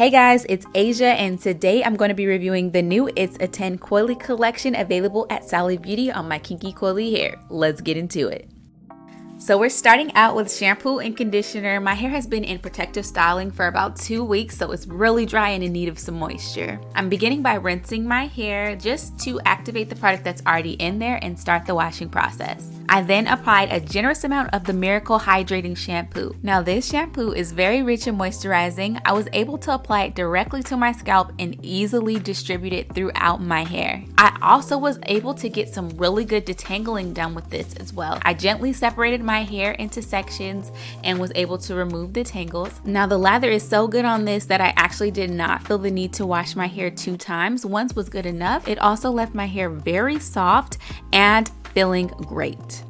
Hey guys, it's Asia and today I'm going to be reviewing the new It's a 10 Coily collection available at Sally Beauty on my kinky coily hair. Let's get into it. So we're starting out with shampoo and conditioner. My hair has been in protective styling for about 2 weeks, so it's really dry and in need of some moisture. I'm beginning by rinsing my hair just to activate the product that's already in there and start the washing process. I then applied a generous amount of the Miracle Hydrating shampoo. Now this shampoo is very rich and moisturizing. I was able to apply it directly to my scalp and easily distribute it throughout my hair. I also was able to get some really good detangling done with this as well. I gently separated my hair into sections and was able to remove the tangles. Now the lather is so good on this that I actually did not feel the need to wash my hair 2 times. Once was good enough. It also left my hair very soft and feeling great.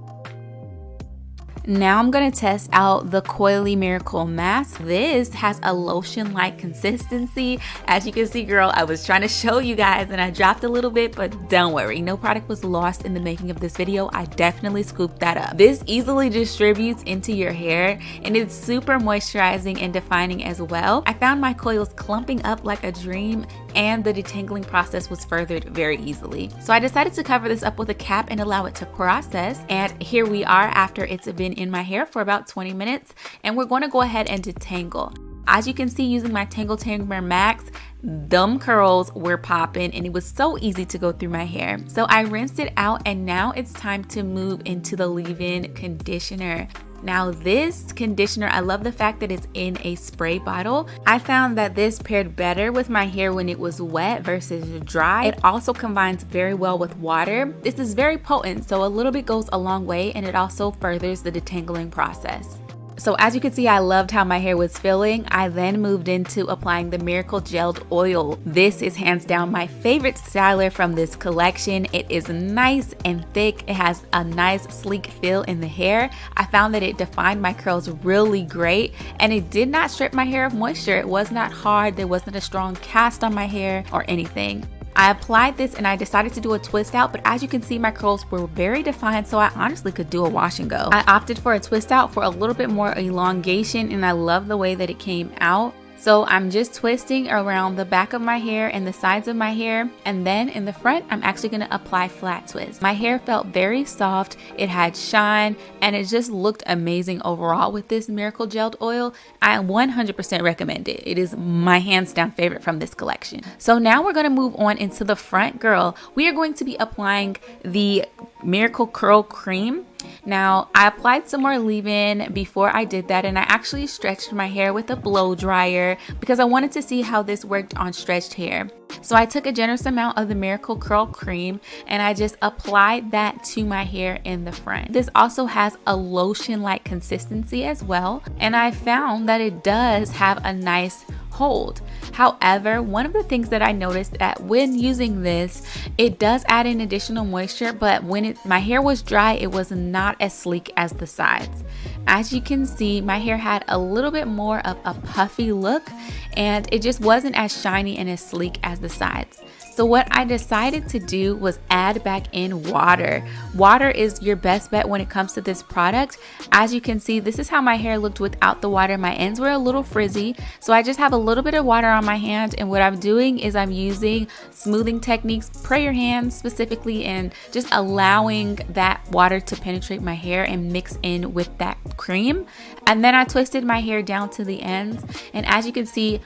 Now I'm going to test out the Coily Miracle Mask. This has a lotion-like consistency. As you can see, girl, I was trying to show you guys and I dropped a little bit, but don't worry. No product was lost in the making of this video. I definitely scooped that up. This easily distributes into your hair and it's super moisturizing and defining as well. I found my coils clumping up like a dream and the detangling process was furthered very easily. So I decided to cover this up with a cap and allow it to process. And here we are after it's been in my hair for about 20 minutes and we're going to go ahead and detangle. As you can see, using my Tangle Tamer Max, them curls were popping and it was so easy to go through my hair. So I rinsed it out and now it's time to move into the leave-in conditioner. Now this conditioner, I love the fact that it's in a spray bottle. I found that this paired better with my hair when it was wet versus dry. It also combines very well with water. This is very potent, so a little bit goes a long way and it also furthers the detangling process. So as you can see, I loved how my hair was feeling. I then moved into applying the Miracle Gelled Oil. This is hands down my favorite styler from this collection. It is nice and thick. It has a nice sleek feel in the hair. I found that it defined my curls really great and it did not strip my hair of moisture. It was not hard. There wasn't a strong cast on my hair or anything. I applied this and I decided to do a twist out, but as you can see, my curls were very defined, so I honestly could do a wash and go. I opted for a twist out for a little bit more elongation and I love the way that it came out. So I'm just twisting around the back of my hair and the sides of my hair, and then in the front I'm actually going to apply flat twists. My hair felt very soft, it had shine, and it just looked amazing overall with this Miracle Gelled Oil. I 100% recommend it. It is my hands down favorite from this collection. So now we're going to move on into the front, girl. We are going to be applying the Miracle Curl Cream. Now I applied some more leave-in before I did that and I actually stretched my hair with a blow dryer because I wanted to see how this worked on stretched hair. So I took a generous amount of the Miracle Curl Cream and I just applied that to my hair in the front. This also has a lotion-like consistency as well and I found that it does have a nice hold. However, one of the things that I noticed that when using this, it does add in additional moisture, but when my hair was dry, it was not as sleek as the sides. As you can see, my hair had a little bit more of a puffy look and it just wasn't as shiny and as sleek as the sides. So what I decided to do was add back in water. Water is your best bet when it comes to this product. As you can see, this is how my hair looked without the water. My ends were a little frizzy, so I just have a little bit of water on my hand, and what I'm doing is I'm using smoothing techniques, prayer hands specifically, and just allowing that water to penetrate my hair and mix in with that cream. And then I twisted my hair down to the ends, and as you can see,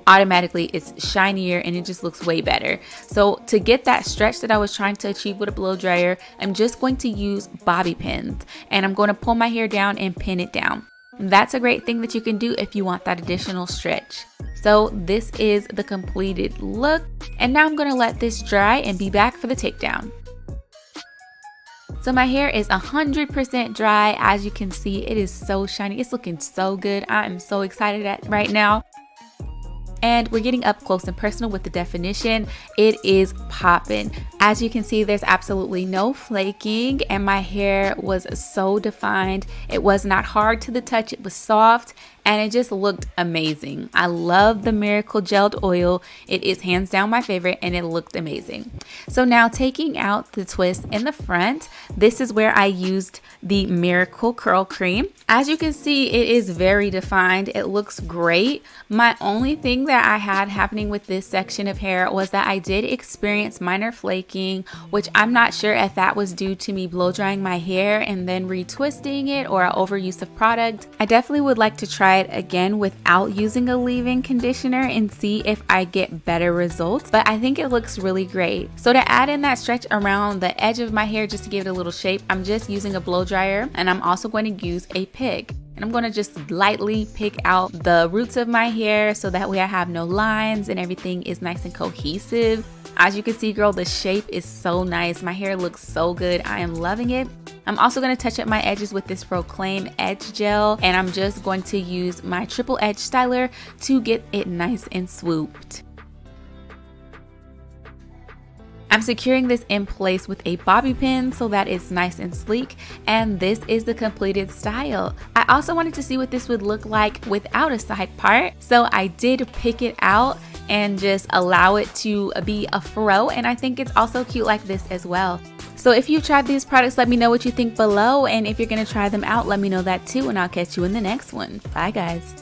automatically it's shinier and it just looks way better. So to get that stretch that I was trying to achieve with a blow dryer, I'm just going to use bobby pins and I'm going to pull my hair down and pin it down. That's a great thing that you can do if you want that additional stretch. So this is the completed look and now I'm going to let this dry and be back for the takedown. So my hair is 100% dry. As you can see, it is so shiny. It's looking so good. I am so excited right now. And we're getting up close and personal with the definition. It is popping. As you can see, there's absolutely no flaking and my hair was so defined. It was not hard to the touch, it was soft and it just looked amazing. I love the Miracle Gelled Oil. It is hands down my favorite and it looked amazing. So now taking out the twist in the front, this is where I used the Miracle Curl Cream. As you can see, it is very defined. It looks great. My only thing that I had happening with this section of hair was that I did experience minor flaking, which I'm not sure if that was due to me blow drying my hair and then retwisting it or overuse of product. I definitely would like to try it again without using a leave-in conditioner and see if I get better results, but I think it looks really great. So to add in that stretch around the edge of my hair just to give it a little shape, I'm just using a blow dryer and I'm also going to use a pick. And I'm going to just lightly pick out the roots of my hair so that way I have no lines and everything is nice and cohesive. As you can see, girl, the shape is so nice. My hair looks so good. I am loving it. I'm also going to touch up my edges with this Proclaim Edge Gel, and I'm just going to use my triple edge styler to get it nice and swooped. I'm securing this in place with a bobby pin so that it's nice and sleek, and this is the completed style. I also wanted to see what this would look like without a side part, so I did pick it out and just allow it to be a fro, and I think it's also cute like this as well. So if you tried these products, let me know what you think below, and if you're going to try them out, let me know that too, and I'll catch you in the next one. Bye guys.